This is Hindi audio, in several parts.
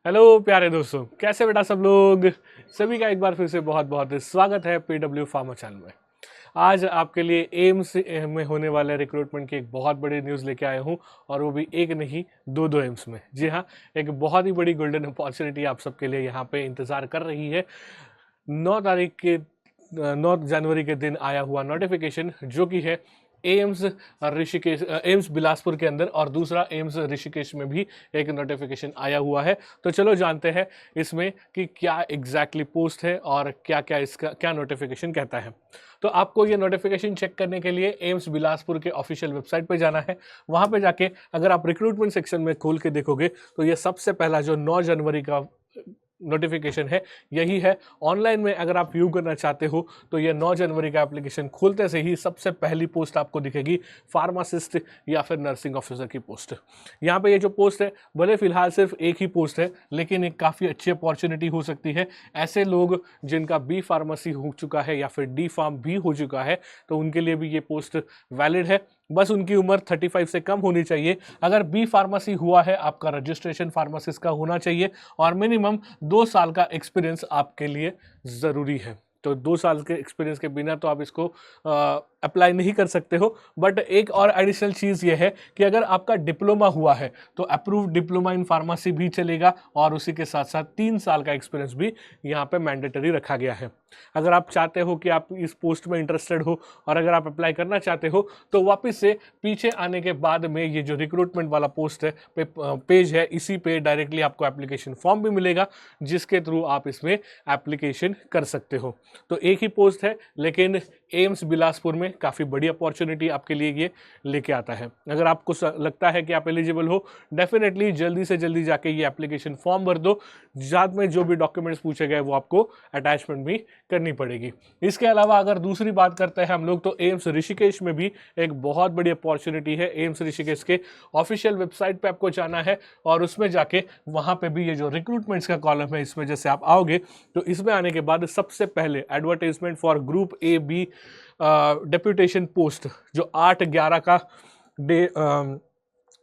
हेलो प्यारे दोस्तों, कैसे बेटा सब लोग। सभी का एक बार फिर से बहुत बहुत स्वागत है पीडब्ल्यू फार्मा चैनल में। आज आपके लिए एम्स में होने वाले रिक्रूटमेंट की एक बहुत बड़ी न्यूज़ लेके आया हूँ, और वो भी एक नहीं दो दो एम्स में। जी हाँ, एक बहुत ही बड़ी गोल्डन अपॉर्चुनिटी आप सबके लिए यहाँ पे इंतज़ार कर रही है। 9 जनवरी के दिन आया हुआ नोटिफिकेशन, जो कि है एम्स ऋषिकेश, एम्स बिलासपुर के अंदर, और दूसरा एम्स ऋषिकेश में भी एक नोटिफिकेशन आया हुआ है। तो चलो जानते हैं इसमें कि क्या एग्जैक्टली पोस्ट है और क्या क्या इसका क्या नोटिफिकेशन कहता है। तो आपको ये नोटिफिकेशन चेक करने के लिए एम्स बिलासपुर के ऑफिशियल वेबसाइट पे जाना है। वहाँ पे जाके अगर आप रिक्रूटमेंट सेक्शन में खोल के देखोगे तो ये सबसे पहला जो 9 जनवरी का नोटिफिकेशन है यही है। ऑनलाइन में अगर आप व्यू करना चाहते हो तो ये 9 जनवरी का एप्लीकेशन खोलते से ही सबसे पहली पोस्ट आपको दिखेगी फार्मासिस्ट या फिर नर्सिंग ऑफिसर की पोस्ट। यहाँ पे ये जो पोस्ट है, भले फिलहाल सिर्फ एक ही पोस्ट है, लेकिन एक काफ़ी अच्छी अपॉर्चुनिटी हो सकती है। ऐसे लोग जिनका बी फार्मेसी हो चुका है या फिर डी फार्म भी हो चुका है, तो उनके लिए भी ये पोस्ट वैलिड है। बस उनकी उम्र 35 से कम होनी चाहिए। अगर बी फार्मेसी हुआ है, आपका रजिस्ट्रेशन फार्मासिस्ट का होना चाहिए, और मिनिमम 2 साल का एक्सपीरियंस आपके लिए ज़रूरी है। तो 2 साल के एक्सपीरियंस के बिना तो आप इसको अप्लाई नहीं कर सकते हो। बट एक और एडिशनल चीज़ ये है कि अगर आपका डिप्लोमा हुआ है तो अप्रूव्ड डिप्लोमा इन फार्मेसी भी चलेगा, और उसी के साथ साथ 3 साल का एक्सपीरियंस भी यहाँ पे मैंडेटरी रखा गया है। अगर आप चाहते हो कि आप इस पोस्ट में इंटरेस्टेड हो और अगर आप अप्लाई करना चाहते हो, तो वापस से पीछे आने के बाद में ये जो रिक्रूटमेंट वाला पोस्ट है पेज है, इसी पे डायरेक्टली आपको एप्लीकेशन फॉर्म भी मिलेगा, जिसके थ्रू आप इसमें एप्लीकेशन कर सकते हो। तो एक ही पोस्ट है, लेकिन एम्स बिलासपुर में काफ़ी बड़ी अपॉर्चुनिटी आपके लिए ये लेके आता है। अगर आपको लगता है कि आप एलिजिबल हो, डेफिनेटली जल्दी से जल्दी जाके ये एप्लीकेशन फॉर्म भर दो। साथ में जो भी डॉक्यूमेंट्स पूछे गए वो आपको अटैचमेंट भी करनी पड़ेगी। इसके अलावा अगर दूसरी बात करते हैं हम लोग, तो एम्स ऋषिकेश में भी एक बहुत बड़ी अपॉर्चुनिटी है। एम्स ऋषिकेश के ऑफिशियल वेबसाइट पे आपको जाना है, और उसमें जाके वहाँ पे भी ये जो रिक्रूटमेंट्स का कॉलम है, इसमें जैसे आप आओगे तो इसमें आने के बाद सबसे पहले advertisement for group A B deputation post, जो 8/11 का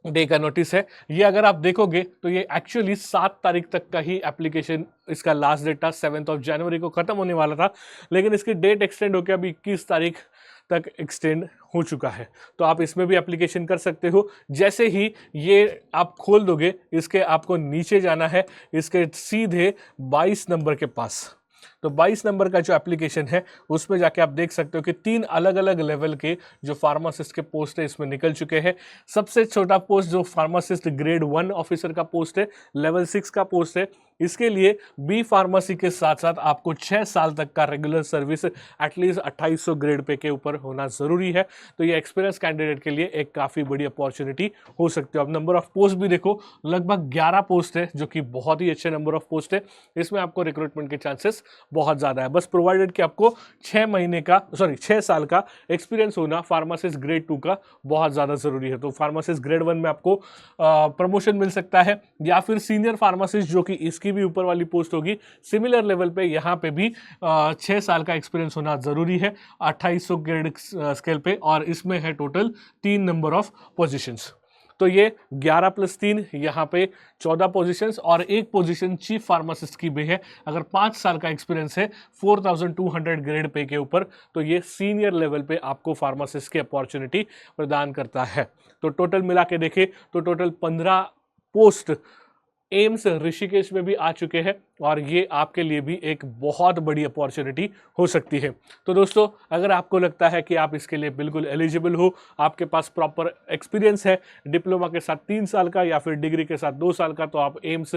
डे का नोटिस है, ये अगर आप देखोगे तो ये एक्चुअली 7 तारीख तक का ही एप्लीकेशन, इसका लास्ट डेट था 7 जनवरी को ख़त्म होने वाला था, लेकिन इसकी डेट एक्सटेंड होकर अभी 21 तारीख तक एक्सटेंड हो चुका है। तो आप इसमें भी एप्लीकेशन कर सकते हो। जैसे ही ये आप खोल दोगे, इसके आपको नीचे जाना है, इसके सीधे 22 नंबर के पास। तो 22 नंबर का जो एप्लीकेशन है, उसमें जाके आप देख सकते हो कि 3 अलग अलग लेवल के जो फार्मासिस्ट के पोस्ट है इसमें निकल चुके हैं। सबसे छोटा पोस्ट जो फार्मासिस्ट ग्रेड 1 ऑफिसर का पोस्ट है, लेवल 6 का पोस्ट है। इसके लिए बी फार्मेसी के साथ साथ आपको 6 साल तक का regular service at least 2800 grade pay के ऊपर होना ज़रूरी है। तो ये एक्सपीरियंस कैंडिडेट के लिए एक काफ़ी बड़ी अपॉर्चुनिटी हो सकती है। अब नंबर ऑफ पोस्ट भी देखो, लगभग 11 पोस्ट है, जो कि बहुत ही अच्छे नंबर ऑफ पोस्ट है। इसमें आपको रिक्रूटमेंट के चांसेस बहुत ज़्यादा है। बस प्रोवाइडेड कि आपको 6 साल का एक्सपीरियंस होना फार्मासिस्ट ग्रेड 2 का बहुत ज़्यादा ज़रूरी है। तो फार्मासिस्ट ग्रेड 1 में आपको प्रमोशन मिल सकता है, या फिर सीनियर फार्मासिस्ट, जो कि इसकी भी ऊपर वाली पोस्ट होगी, सिमिलर लेवल पे यहाँ पे भी 6 साल का एक्सपीरियंस होना ज़रूरी है 2800 ग्रेड स्केल पे, और इसमें है टोटल 3 नंबर ऑफ पोजीशंस। तो ये 11 + 3 यहाँ पे 14 पोजीशंस, और एक पोजीशन चीफ फार्मासिस्ट की भी है। अगर 5 साल का एक्सपीरियंस है 4200 ग्रेड पे के ऊपर, तो ये सीनियर लेवल पे आपको फार्मासिस्ट की अपॉर्चुनिटी प्रदान करता है। तो टोटल मिला के देखें तो टोटल 15 पोस्ट एम्स ऋषिकेश में भी आ चुके हैं, और ये आपके लिए भी एक बहुत बड़ी अपॉर्चुनिटी हो सकती है। तो दोस्तों, अगर आपको लगता है कि आप इसके लिए बिल्कुल एलिजिबल हो, आपके पास प्रॉपर एक्सपीरियंस है डिप्लोमा के साथ 3 साल का या फिर डिग्री के साथ 2 साल का, तो आप एम्स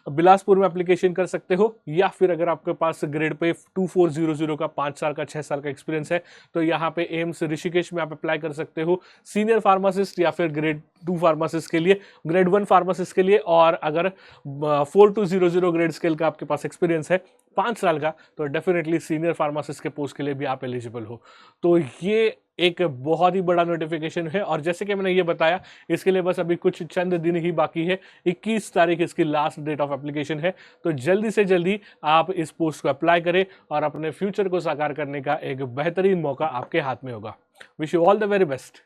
बिलासपुर में एप्लीकेशन कर सकते हो। या फिर अगर आपके पास ग्रेड पे 2400 का 5 साल का 6 साल का एक्सपीरियंस है, तो यहाँ पे एम्स ऋषिकेश में आप अप्लाई कर सकते हो सीनियर फार्मासिस्ट या फिर ग्रेड 2 फार्मासिस्ट के लिए, ग्रेड 1 फार्मासिस्ट के लिए। और अगर 4200 ग्रेड स्केल का आपके पास एक्सपीरियंस है 5 साल का, तो डेफिनेटली सीनियर फार्मासिस्ट के पोस्ट के लिए भी आप एलिजिबल हो। तो ये एक बहुत ही बड़ा नोटिफिकेशन है, और जैसे कि मैंने ये बताया, इसके लिए बस अभी कुछ चंद दिन ही बाकी है। 21 तारीख इसकी लास्ट डेट ऑफ एप्लीकेशन है। तो जल्दी से जल्दी आप इस पोस्ट को अप्लाई करें, और अपने फ्यूचर को साकार करने का एक बेहतरीन मौका आपके हाथ में होगा। Wish you all the very best.